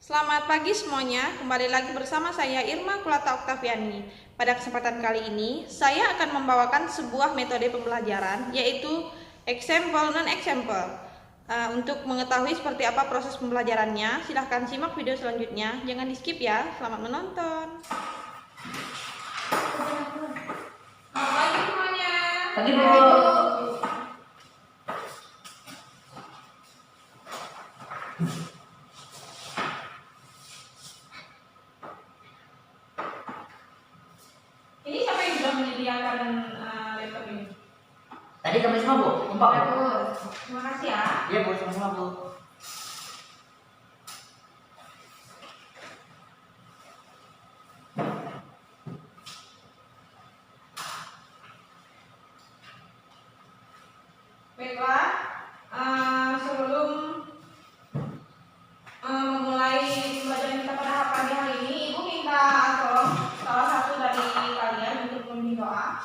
Selamat pagi semuanya, kembali lagi bersama saya Irma Kulata Oktaviani. Pada kesempatan kali ini, saya akan membawakan sebuah metode pembelajaran, yaitu example non-example. Untuk mengetahui seperti apa proses pembelajarannya, silahkan simak video selanjutnya. Jangan di skip ya, selamat menonton. Selamat pagi semuanya. Pagi Bu. Ini siapa yang sudah menyediakan laptop ini? Tadi kami semua Bu, kompak Bu. Bagus, terima kasih ya. Iya Bu, sama-sama Bu. Baiklah, sebelum memulai pembelajaran kita pada pagi hari ini, Ibu minta tolong salah satu dari kalian untuk memimpin doa.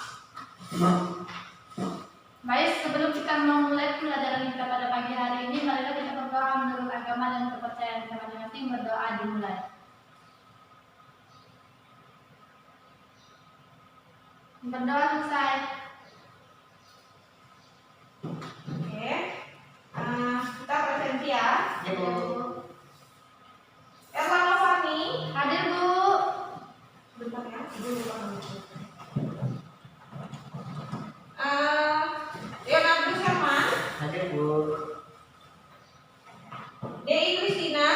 Baik, sebelum kita memulai pelajaran kita pada pagi hari ini, marilah kita berdoa menurut agama dan kepercayaan kita masing-masing. Berdoa dimulai. Berdoa selesai. Oke, kita presensi ya. Iya Bu. Erlangga Fani, Hadir Bu. bentar ya, Ibu lupa dulu. Leonardo Sherman, Hadir Bu. Dei Christina,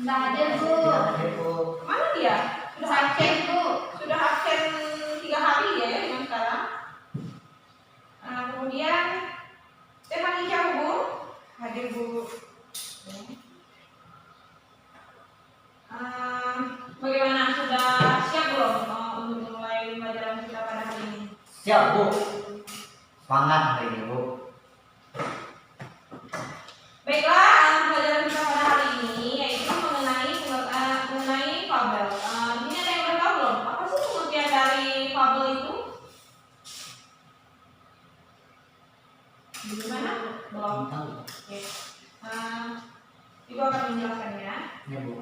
Sudah hadir Bu. Tidak hadir Bu. mana dia? Sudah absen, Sakit Bu. sudah absen 3 hari ya yang sekarang. Kemudian Stefani Cahubu, hadir Bu. Bagaimana, sudah siap belum untuk memulai pembelajaran kita pada hari ini? Siap Bu. Semangat hari ini Bu. Baiklah, pembelajaran kita pada hari ini yaitu mengenai fabel. Ini ada yang udah tahu belum? Apa sih pengertian dari fabel itu? Gimana? Belum. Tahu. Oke. Ibu akan menjelaskannya. Iya Bu.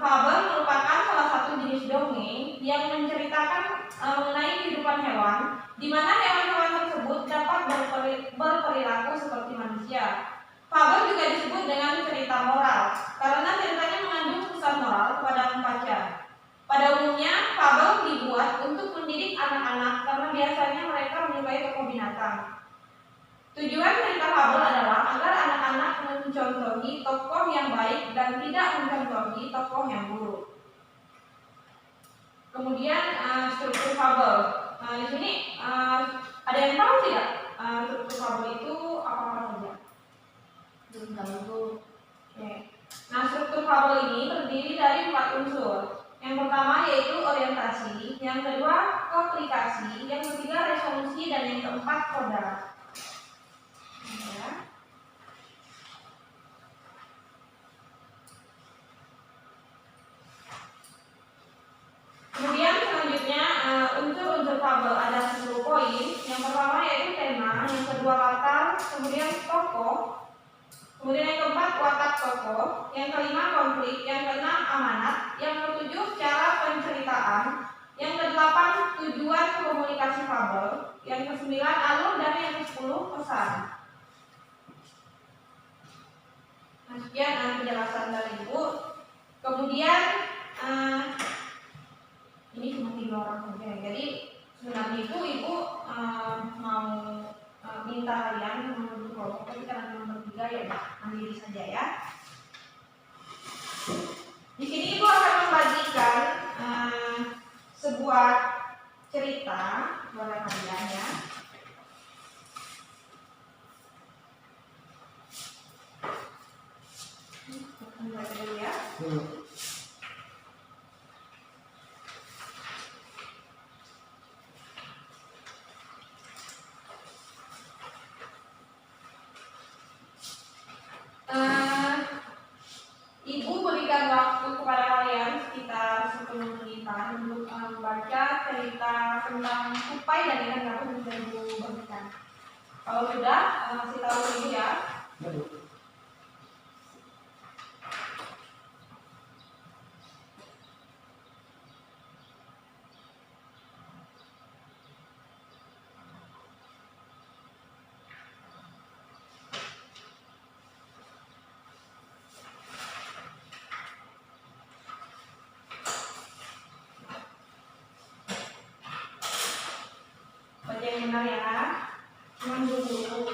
Fabel merupakan salah satu jenis dongeng yang menceritakan mengenai kehidupan hewan, di mana hewan-hewan tersebut dapat berperilaku seperti manusia. Fabel juga disebut dengan cerita moral, karena ceritanya mengandung pesan moral kepada pembaca. Pada umumnya, fabel dibuat untuk mendidik anak-anak karena biasanya mereka menyukai tokoh binatang. Tujuan cerita fabel adalah agar anak-anak mencontohi tokoh yang baik dan tidak mencontohi tokoh yang buruk. Kemudian struktur fabel. Di sini ada yang tahu tidak struktur fabel itu apa saja? Belum tahu Bu. Oke. Nah, struktur fabel ini terdiri dari 4 unsur. Yang pertama yaitu orientasi, yang kedua komplikasi, yang ketiga resolusi, dan yang keempat koda. Ya. Kemudian selanjutnya unsur-unsur fabel ada 10 poin. Yang pertama yaitu tema, yang kedua latar, kemudian tokoh, kemudian yang keempat watak tokoh, yang kelima konflik, yang keenam amanat, yang ketujuh cara penceritaan, yang kedelapan tujuan komunikasi fabel, yang kesembilan alur, dan yang ke-10 pesan. Nah, sekian penjelasan dari Ibu. Kemudian ini cuma 3 orang saja. Jadi sebenarnya itu Ibu mau minta kalian menurut kelompok, tapi karena nomor 3 ya mandiri saja ya. Di sini Ibu akan membagikan sebuah cerita kepada kalian ya. Baca dulu ya. Ibu berikan waktu kepada kalian sekitar 10 menitan untuk membaca cerita tentang tupai dan ikan gabus yang sudah Ibu bagikan. Kalau sudah, kasih tahu Ibu ya. Iya Bu. benar ya. Cuman dulu.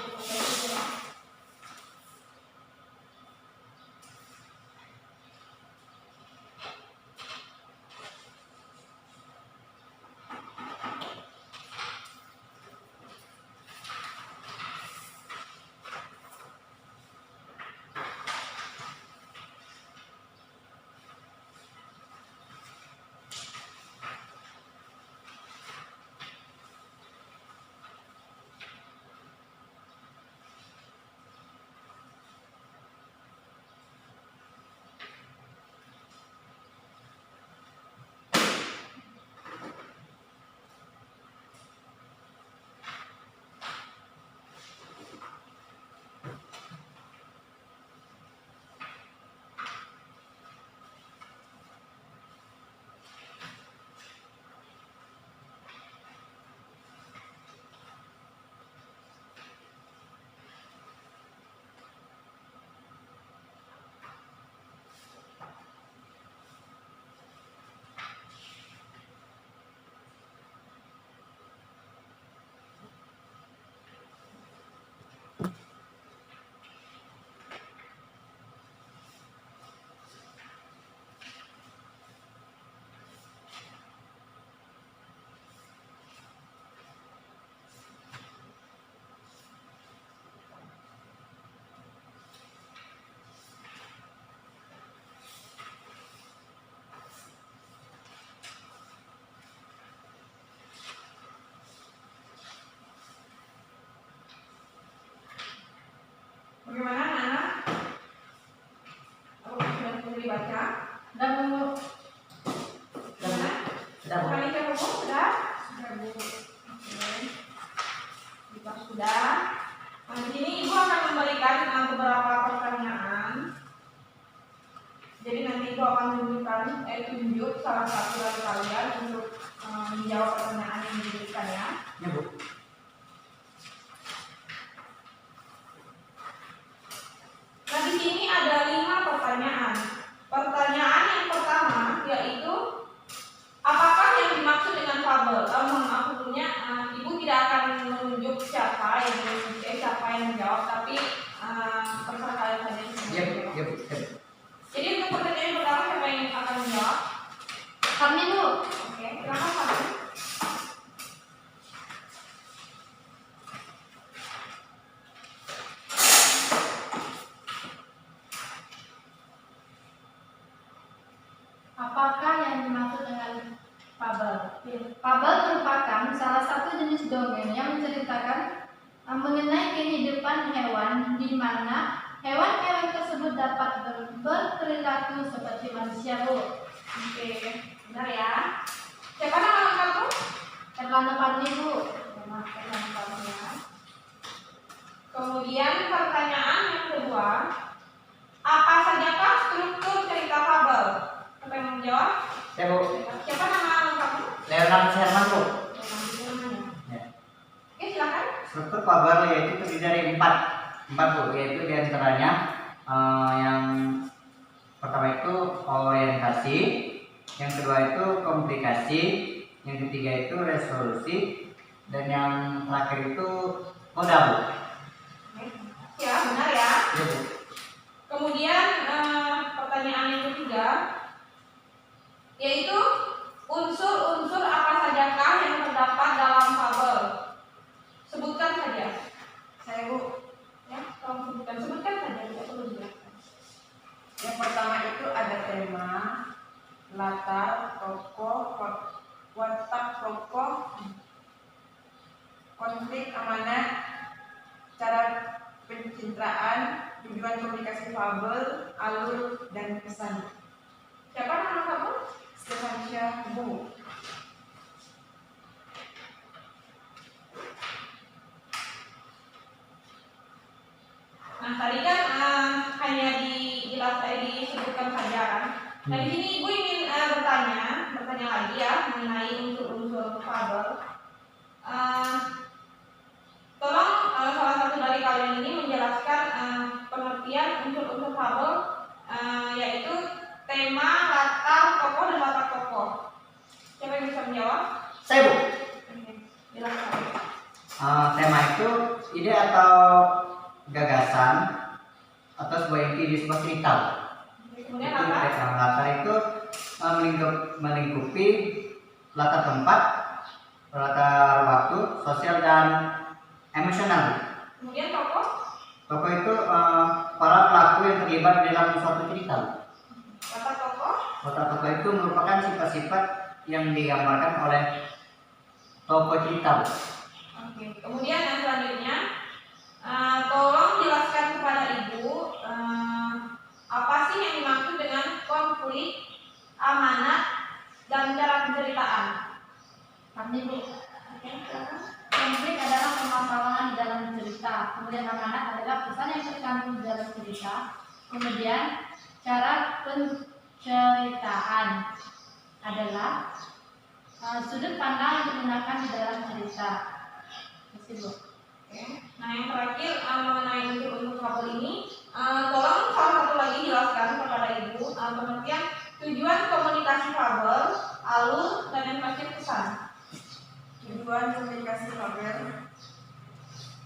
Bagaimana anak? Apa sudah boleh dibaca? Dan Gimana? Sudah, Bu. Panitia Bu sudah? Sudah Bu. Oke. Jika sudah, nah, di sini Ibu akan memberikan beberapa pertanyaan. Jadi nanti Ibu akan tunjuk salah satu dari kalian untuk menjawab pertanyaan yang diberikan ya. Ya, Bu. Nah, di sini ada 5 pertanyaan. Pertanyaan yang pertama yaitu apakah yang dimaksud dengan fabel? Mohon maaf tentunya Ibu tidak akan menunjuk siapa yang menjawab, tapi terserah kalian saja. Ya, Bu. Ya, Bu. Ya, Bu. Jadi untuk pertanyaan yang pertama siapa yang akan menjawab? kami Bu. Oke, silakan Fabel. Apakah yang dimaksud dengan fabel? Fabel merupakan salah satu jenis dongeng yang menceritakan mengenai kehidupan hewan, di mana hewan-hewan tersebut dapat berperilaku seperti manusia, Bu. Oke, benar ya. Siapa nama lengkapmu? Erlanda Parni, Bu. Kemudian pertanyaan yang kedua, apa sajakah struktur cerita fabel? Siapa yang menjawab? Ya, Bu. Siapa nama lengkapmu? Leonard Sherman, Bu. Ya. Oke, silakan. Struktur fabel yaitu terdiri dari empat, Bu. Yaitu diantaranya yang pertama itu orientasi, yang kedua itu komunikasi, yang ketiga itu resolusi, dan yang terakhir itu koda, Bu. Ya, benar ya. Ya, Bu. Kemudian pertanyaan yang ketiga yaitu unsur-unsur apa sajakah yang terdapat dalam fabel? Sebutkan saja. Saya Bu. Ya, tolong sebutkan saja, tidak perlu dijelaskan. Yang pertama itu ada tema, latar, tokoh, watak tokoh, konflik, amanat, cara pencitraan, tujuan komunikasi fabel, alur, dan pesan. Siapa nama kamu? Stefansyah Bu. Nah, tadi kan hanya disebutkan saja kan. Nah, di sini Ibu ingin bertanya lagi ya mengenai unsur-unsur fabel. Tolong salah satu dari kalian ini menjelaskan pengertian unsur-unsur fabel, yaitu tema, latar tokoh, dan watak tokoh. Siapa yang bisa menjawab? Saya, Bu. Oke, jelaskan. gagasan atau sebuah inti di sebuah cerita. Kemudian Itu latar. latar itu melingkupi latar tempat, latar waktu, sosial dan emosional. Kemudian tokoh. Tokoh itu para pelaku yang terlibat dalam suatu cerita. Latar tokoh. Latar tokoh itu merupakan sifat-sifat yang digambarkan oleh tokoh cerita. Oke. Kemudian yang selanjutnya, tolong jelaskan kepada ibu apa sih yang dimaksud dengan konflik, amanat, dan cara penceritaan. Kami Bu. Oke, silakan. Konflik adalah permasalahan di dalam cerita. Kemudian amanat adalah pesan yang terkandung di dalam cerita. Kemudian cara penceritaan adalah sudut pandang yang digunakan di dalam cerita. Terima kasih Bu. Oke. Nah, yang terakhir mengenai unsur-unsur fabel ini, tolong salah satu lagi jelaskan kepada ibu pengertian tujuan komunikasi fabel, alur, dan yang terakhir pesan. Tujuan komunikasi fabel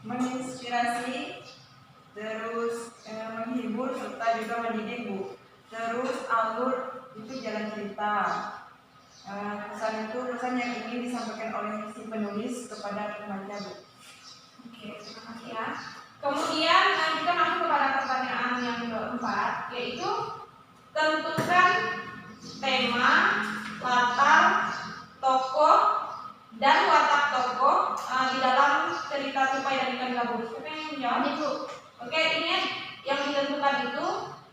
menginspirasi, terus menghibur serta juga mendidik Bu. Terus alur itu jalan cerita. Pesan itu pesan yang ingin disampaikan oleh si penulis kepada pembaca Bu. Oke, terima kasih ya. Kemudian kita masuk kepada pertanyaan yang keempat, yaitu tentukan tema, latar, tokoh, dan watak tokoh di dalam cerita Tupai dan Ikan Gabus. Siapa yang menjawab? Ini Bu. Oke, ini yang ditentukan itu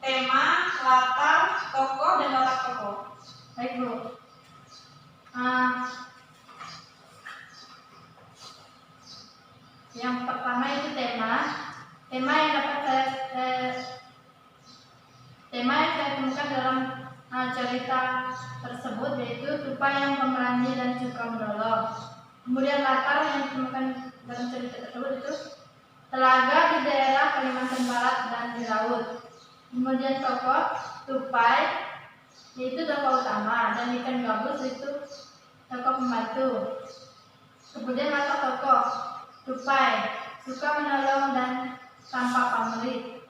tema, latar, tokoh, dan watak tokoh. Baik Bu. Yang pertama itu tema. Tema yang dapat tema yang saya temukan dalam cerita tersebut yaitu Tupai yang pemberani dan suka menolong. Kemudian latar yang ditemukan dalam cerita tersebut itu telaga di daerah Kalimantan Barat dan di laut. Kemudian tokoh Tupai yaitu tokoh utama dan Ikan Gabus itu tokoh pembantu. Kemudian latar tokoh Tupai suka menolong dan tanpa pamrih.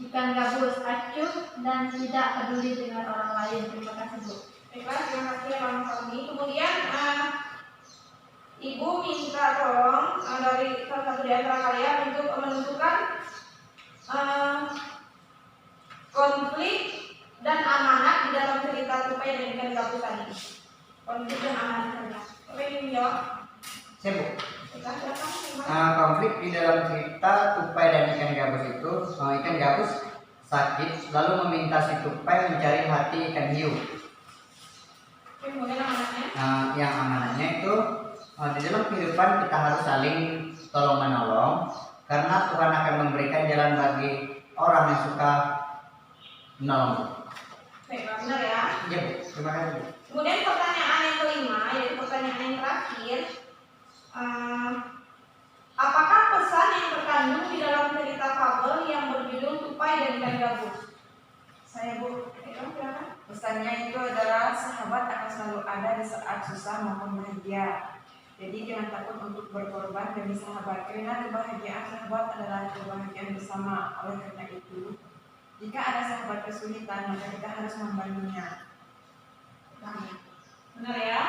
Ikan Gabus acuh dan tidak peduli dengan orang lain. Terima kasih Bu. Baiklah, terima kasih ya Bang Tommy. Kemudian Ibu minta tolong dari salah satu di antara kalian untuk menentukan konflik dan amanat di dalam cerita Tupai dan Ikan Gabus tadi. Konflik dan amanat saja. Siapa yang ingin menjawab? Saya Bu. Silakan. Konflik di dalam cerita Tupai dan Ikan Gabus itu, Ikan Gabus sakit lalu meminta si Tupai mencari hati ikan hiu. Kemudian amanatnya? Yang amanatnya itu di dalam kehidupan kita harus saling tolong menolong karena Tuhan akan memberikan jalan bagi orang yang suka menolong. Baiklah, benar ya. Iya Bu, terima kasih. Kemudian pertanyaan yang kelima, yaitu pertanyaan yang terakhir, apakah pesan yang terkandung di dalam cerita fabel yang berjudul Tupai dan Ikan Gabus? Saya Bu, Silakan. pesannya itu adalah sahabat akan selalu ada di saat susah maupun bahagia. Jadi jangan takut untuk berkorban demi sahabat, karena kebahagiaan sahabat adalah kebahagiaan bersama. Oleh karena itu, jika ada sahabat kesulitan, maka kita harus membantunya. Benar ya?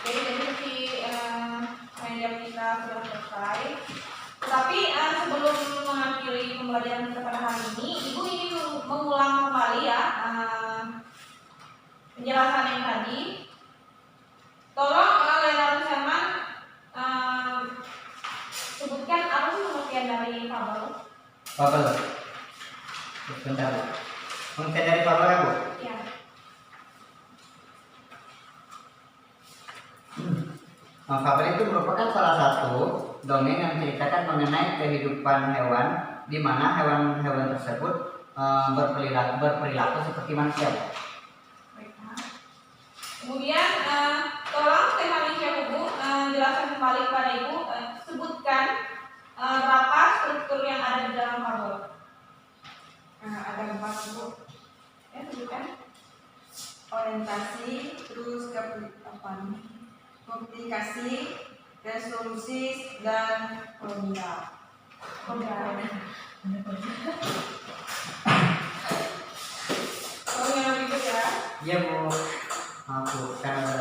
Jadi si media kita sudah selesai. Tetapi sebelum mengakhiri pembelajaran kita pada hari ini, Ibu ingin mengulang kembali ya penjelasan yang tadi. Tolong Leonardo Herman sebutkan apa sih pengertian dari fabel? Fabel. Sebentar Bu. Pengertian dari fabel ya Bu? Ya. Fabel itu merupakan salah satu dongeng yang menceritakan mengenai kehidupan hewan, di mana hewan-hewan tersebut berperilaku seperti manusia. Baiklah. Kemudian tolong Stefani Ibu jelaskan kembali kepada Ibu, sebutkan berapa struktur yang ada di dalam fabel. Ada 4 Bu. Ya, sebutkan. Orientasi, terus komplikasi, resolusi, dan kolonial. Kalau yang berikut ya. Iya Bu. Maaf Bu, karena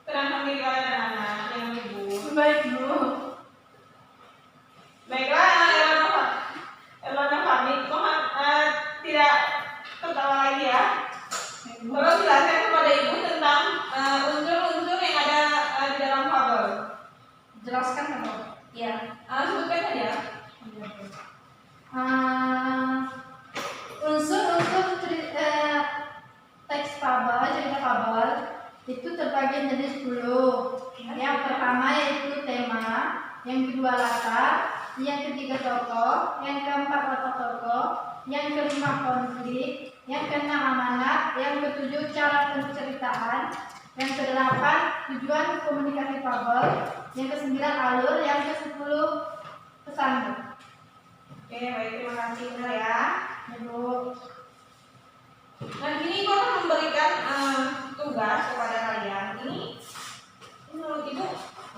Tenangkan diri kalian anak-anak yang ibu. Baik Bu. Baiklah, Elona Fami, mohon tidak tertawa lagi ya. Tolong jelaskan kepada ibu tentang unsur-unsur yang ada di dalam fabel. Jelaskan apa? Ya, sebutkan saja. Unsur-unsur teks fabel, cerita fabel itu terbagi menjadi 10. Yang pertama yaitu tema, yang kedua latar, yang ketiga tokoh, yang keempat watak tokoh, yang kelima konflik, yang keenam amanat, yang ketujuh cara penceritaan, yang kedelapan tujuan komunikasi fabel, yang kesembilan alur, yang kesepuluh pesan. Oke, baik, terima kasih benar ya. Ibu. Nah, ini ibu akan memberikan tugas kepada kalian. Ini menurut ibu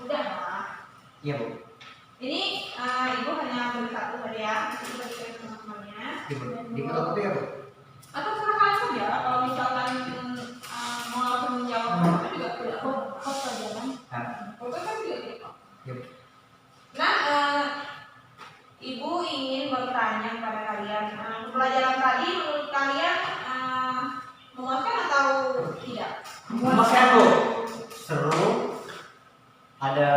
udah lah. iya Bu. Ini ibu hanya beri satu saja ya, itu berikan ke teman-temannya. Di fotokopi ya Bu. Atau serah kalian saja, kalau misalkan mau langsung menjawab itu juga tidak. Foto jalan. Nah, Foto kan juga tidak. iya Bu. Nah, ibu ingin bertanya kepada kalian, pembelajaran tadi menurut kalian memuaskan atau tidak? Memuaskan Bu. Seru. Ada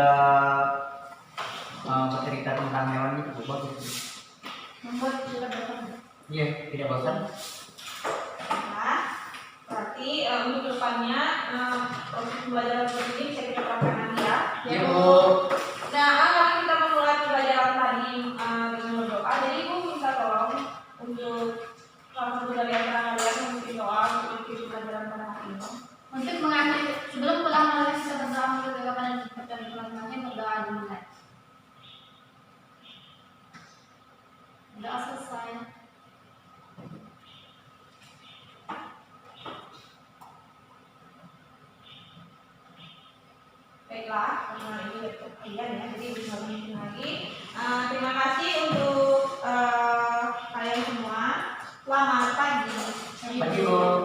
bercerita tentang hewan itu Bu, bagus. Membuat kita bertemu. Iya, tidak bosan. Nah, berarti untuk kedepannya proses pembelajaran seperti ini bisa kita terapkan nanti ya. Iya Bu. Nah, mari kita memulai pembelajaran tadi dengan berdoa. Jadi ibu minta tolong untuk salah satu dari antara kalian memimpin doa untuk mengikuti pembelajaran pada hari ini. Untuk mengambil sebelum pulang mari kita berdoa untuk kepada dan teman-temannya berdoa dulu. Doa selesai. Baiklah, karena ini laptop kalian ya, jadi bisa memimpin lagi. Terima kasih untuk kalian semua. Selamat pagi. Pagi Bu.